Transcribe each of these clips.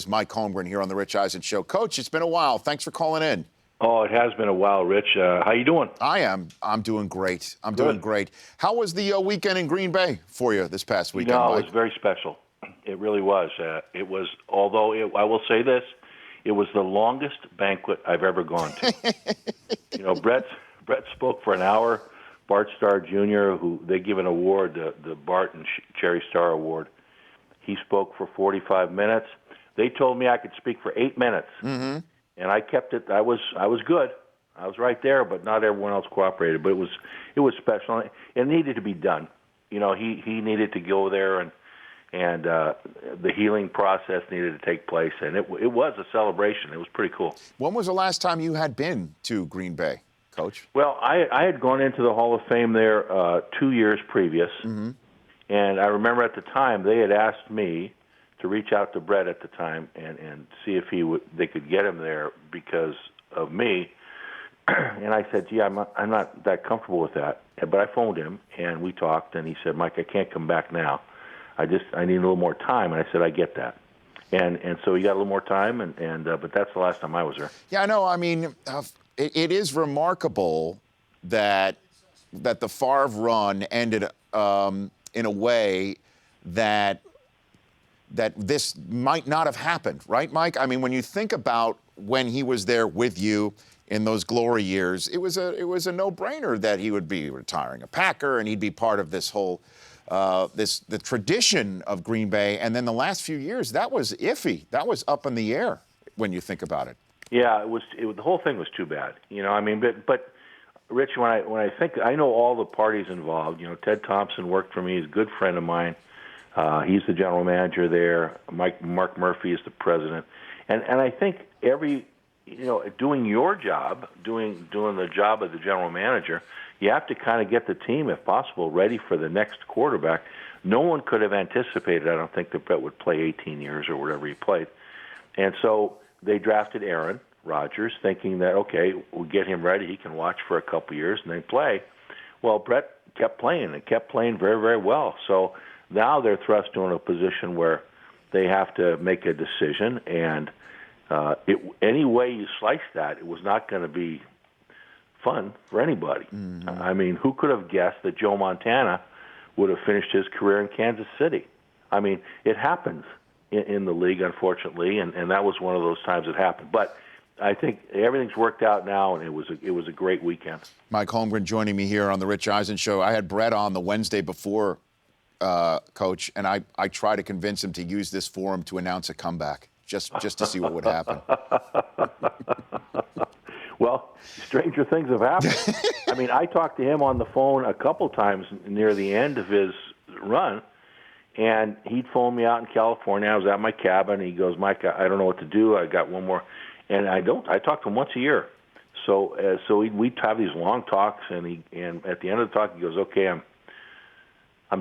is Mike Holmgren here on the Rich Eisen Show. Coach, it's been a while. Thanks for calling in. Oh, it has been a while, Rich. How you doing? I'm doing great. Doing great. How was the weekend in Green Bay for you this past weekend, Mike? It was very special. It really was. It was, although I will say this, it was the longest banquet I've ever gone to. Brett spoke for an hour. Bart Starr Jr., who they give an award, the Bart and Cherry Starr Award. He spoke for 45 minutes. They told me I could speak for 8 minutes. Mm-hmm. And I kept it. I was good. I was right there, but not everyone else cooperated. But it was special. It needed to be done. He needed to go there, and the healing process needed to take place. And it was a celebration. It was pretty cool. When was the last time you had been to Green Bay, Coach? Well, I had gone into the Hall of Fame there 2 years previous, mm-hmm. and I remember at the time they had asked me to reach out to Brett at the time and see if they could get him there because of me. And I said, gee, I'm not that comfortable with that. But I phoned him, and we talked, and he said, Mike, I can't come back now. I need a little more time. And I said, I get that. And so he got a little more time, but that's the last time I was there. Yeah, I know. I mean, it is remarkable that the Favre run ended in a way that this might not have happened, right, Mike? I mean, when you think about when he was there with you in those glory years, it was a no-brainer that he would be retiring a Packer and he'd be part of this whole the tradition of Green Bay. And then the last few years, that was iffy. That was up in the air when you think about it. Yeah, the whole thing was too bad. But Rich, when I think, I know all the parties involved. Ted Thompson worked for me. He's a good friend of mine. He's the general manager there. Mark Murphy is the president, and I think doing your job, doing the job of the general manager, you have to kind of get the team, if possible, ready for the next quarterback. No one could have anticipated, I don't think, that Brett would play 18 years or whatever he played, and so they drafted Aaron Rodgers, thinking that we'll get him ready. He can watch for a couple years and then play. Well, Brett kept playing and kept playing very, very well. So now they're thrust into a position where they have to make a decision, and any way you slice that, it was not going to be fun for anybody. Mm-hmm. I mean, who could have guessed that Joe Montana would have finished his career in Kansas City? I mean, it happens in the league, unfortunately, and that was one of those times it happened. But I think everything's worked out now, and it was a great weekend. Mike Holmgren joining me here on the Rich Eisen Show. I had Brett on the Wednesday before, Coach, and I try to convince him to use this forum to announce a comeback, just to see what would happen. Well, stranger things have happened. I mean, I talked to him on the phone a couple times near the end of his run, and he'd phone me out in California. I was at my cabin. He goes, Mike, I don't know what to do. I got one more. And I talk to him once a year. So we'd have these long talks, and at the end of the talk, he goes, okay, I'm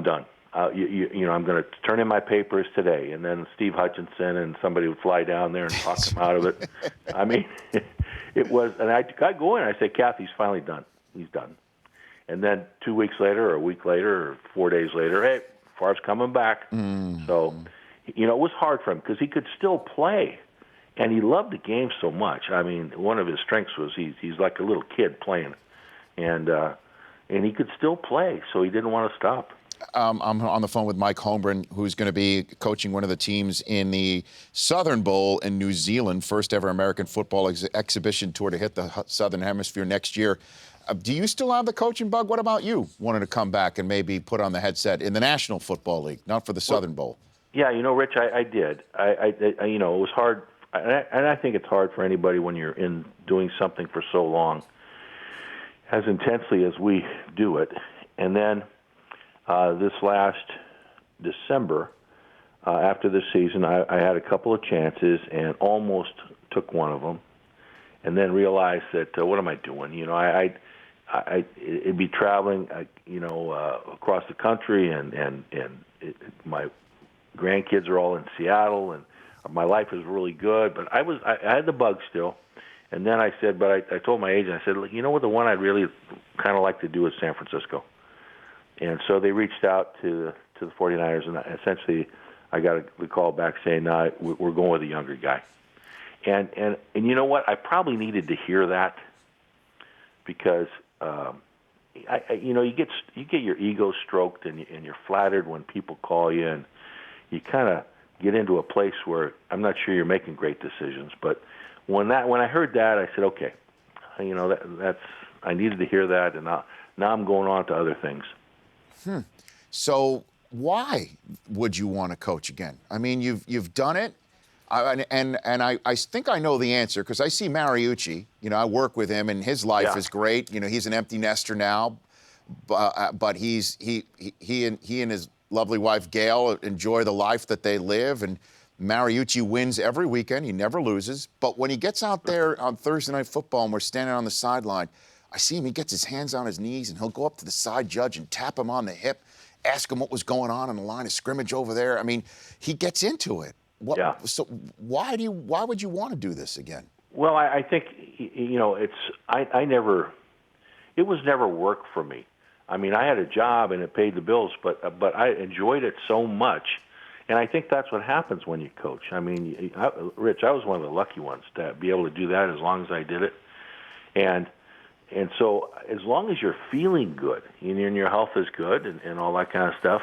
done. I'm going to turn in my papers today. And then Steve Hutchinson and somebody would fly down there and talk him out of it. I mean, it was, and I got going. I said, Kathy's finally done. He's done. And then 2 weeks later, or a week later, or 4 days later, hey, Favre's coming back. Mm. So, it was hard for him because he could still play. And he loved the game so much. I mean, one of his strengths was he's like a little kid playing, and he could still play, so he didn't want to stop. I'm on the phone with Mike Holmgren, who's going to be coaching one of the teams in the Southern Bowl in New Zealand, first ever American football exhibition tour to hit the Southern Hemisphere next year. Do you still have the coaching bug? What about you wanting to come back and maybe put on the headset in the National Football League, not for the Southern Bowl? Yeah, Rich, I did. It was hard. And I think it's hard for anybody when you're in doing something for so long, as intensely as we do it. And then this last December, after the season, I had a couple of chances and almost took one of them, and then realized that what am I doing? It'd be traveling, across the country, and my grandkids are all in Seattle, and my life was really good, but I had the bug still. And then I said, I told my agent, I said, look, the one I'd really kind of like to do is San Francisco. And so they reached out to the 49ers, and essentially I got the call back saying, "No, we're going with a younger guy." And you know what? I probably needed to hear that because you get your ego stroked and you're flattered when people call you, and you kind of get into a place where I'm not sure you're making great decisions. But when I heard that, I said, okay, that's I needed to hear that, and now I'm going on to other things. So why would you want to coach again? I mean, you've done it, I think I know the answer because I see Mariucci. I work with him, and his life is great. He's an empty nester now, but he and his lovely wife Gail enjoy the life that they live, and Mariucci wins every weekend. He never loses. But when he gets out there on Thursday Night Football and we're standing on the sideline, I see him. He gets his hands on his knees, and he'll go up to the side judge and tap him on the hip, ask him what was going on in the line of scrimmage over there. I mean, he gets into it. So why would you want to do this again? Well, I think it was never work for me. I mean, I had a job and it paid the bills, but I enjoyed it so much, and I think that's what happens when you coach. I mean, Rich, I was one of the lucky ones to be able to do that as long as I did it, and so as long as you're feeling good and your health is good and all that kind of stuff,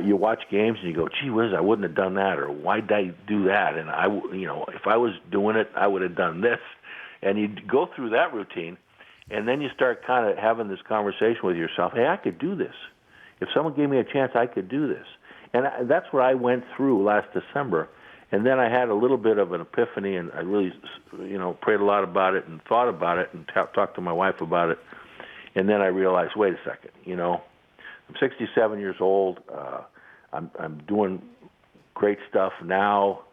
you watch games and you go, gee whiz, I wouldn't have done that, or why did I do that? And if I was doing it, I would have done this. And you go through that routine, and then you start kind of having this conversation with yourself. Hey, I could do this. If someone gave me a chance, I could do this. And that's what I went through last December. And then I had a little bit of an epiphany, and I really, prayed a lot about it and thought about it and talked to my wife about it. And then I realized, wait a second, I'm 67 years old. I'm doing great stuff now.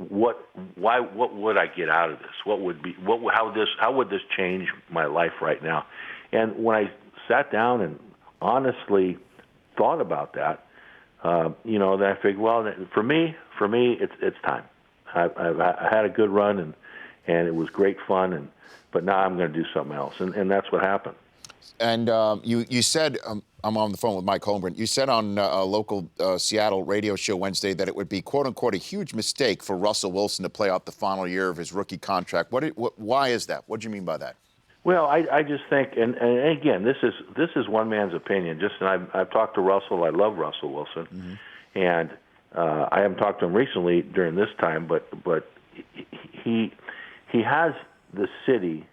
What would I get out of this? How would this change my life right now? And when I sat down and honestly thought about that, then I figured, well, for me, it's time. I had a good run and it was great fun, but now I'm going to do something else, and that's what happened. And you said, I'm on the phone with Mike Holmgren, you said on a local Seattle radio show Wednesday that it would be, quote unquote, a huge mistake for Russell Wilson to play out the final year of his rookie contract. Why is that? What do you mean by that? Well, I just think, and again, this is one man's opinion. I've talked to Russell. I love Russell Wilson, and I haven't talked to him recently during this time, but he has the city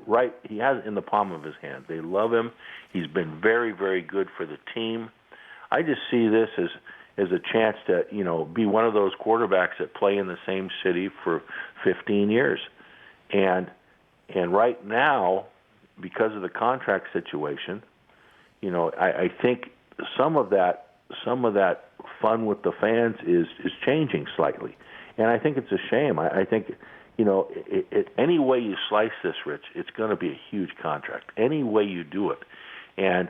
right. He has it in the palm of his hand. They love him. He's been very, very good for the team. I just see this as a chance to be one of those quarterbacks that play in the same city for 15 years, and right now, because of the contract situation, I think some of that fun with the fans is changing slightly, and I think it's a shame. I think, any way you slice this, Rich, it's going to be a huge contract. Any way you do it, and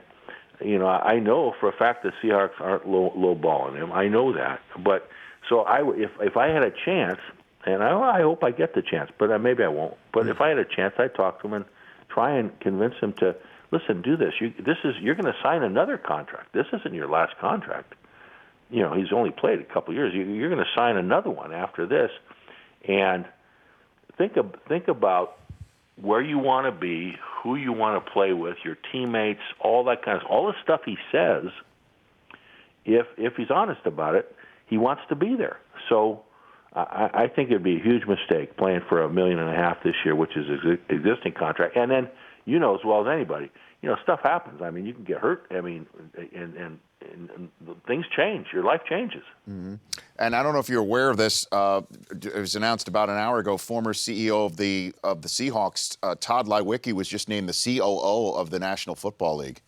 I know for a fact the Seahawks aren't lowballing him. I know that, but so if I had a chance. And I hope I get the chance, but maybe I won't. But if I had a chance, I'd talk to him and try and convince him to, listen, do this. You're going to sign another contract. This isn't your last contract. He's only played a couple years. You're going to sign another one after this. And think about where you want to be, who you want to play with, your teammates, all that kind of stuff. All the stuff he says, if he's honest about it, he wants to be there. So I think it'd be a huge mistake playing for $1.5 million this year, which is his existing contract. And then, as well as anybody, stuff happens. I mean, you can get hurt. I mean, and things change. Your life changes. Mm-hmm. And I don't know if you're aware of this. It was announced about an hour ago. Former CEO of the Seahawks, Todd Lewicki, was just named the COO of the National Football League.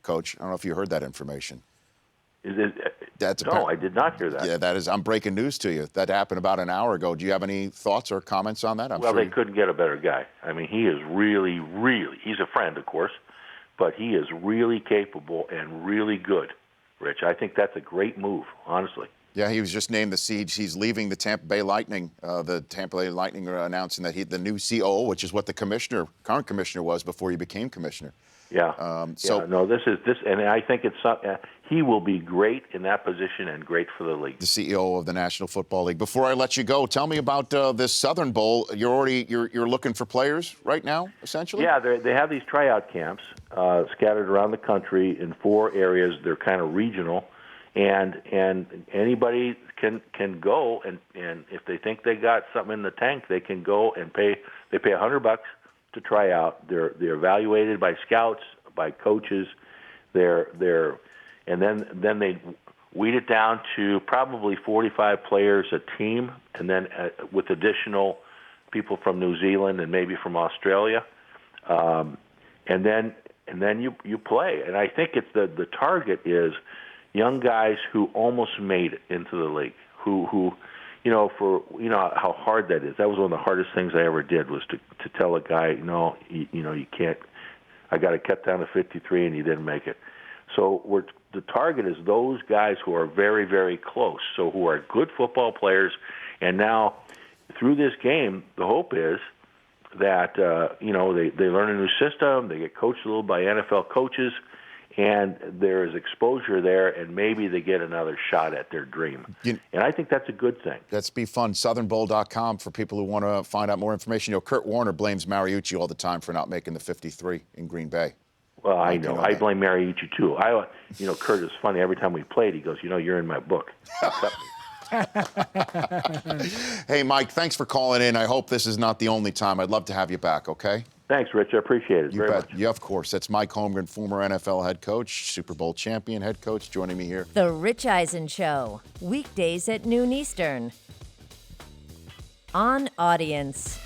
Coach, I don't know if you heard that information. No, I did not hear that. Yeah, that is. I'm breaking news to you. That happened about an hour ago. Do you have any thoughts or comments on that? They couldn't get a better guy. I mean, he is really, really. He's a friend, of course, but he is really capable and really good. Rich, I think that's a great move, honestly. Yeah, he was just named the Siege. He's leaving the Tampa Bay Lightning. The Tampa Bay Lightning are announcing that the new COO, which is what the current commissioner was before he became commissioner. Yeah. No, this, and I think it's he will be great in that position and great for the league. The CEO of the National Football League. Before I let you go, tell me about this Southern Bowl. You're looking for players right now, essentially? Yeah, they have these tryout camps scattered around the country in 4 areas. They're kind of regional, and anybody can go and if they think they got something in the tank, they can go and pay. They pay $100 to try out. They're evaluated by scouts, by coaches. And then they weed it down to probably 45 players a team, and then with additional people from New Zealand and maybe from Australia, and then you play. And I think it's the target is young guys who almost made it into the league, who how hard that is. That was one of the hardest things I ever did was to tell a guy, no, you can't. I got to cut down to 53, and you didn't make it. So the target is those guys who are very, very close, so who are good football players. And now, through this game, the hope is that they learn a new system, they get coached a little by NFL coaches, and there is exposure there, and maybe they get another shot at their dream. And I think that's a good thing. That's be fun. SouthernBowl.com for people who want to find out more information. Kurt Warner blames Mariucci all the time for not making the 53 in Green Bay. Well, I know. I blame Mariucci, too. Kurt is funny. Every time we played, he goes, you're in my book. Hey, Mike, thanks for calling in. I hope this is not the only time. I'd love to have you back, okay? Thanks, Rich. I appreciate it very much. Yeah, of course. That's Mike Holmgren, former NFL head coach, Super Bowl champion head coach, joining me here. The Rich Eisen Show, weekdays at noon Eastern. On Audience.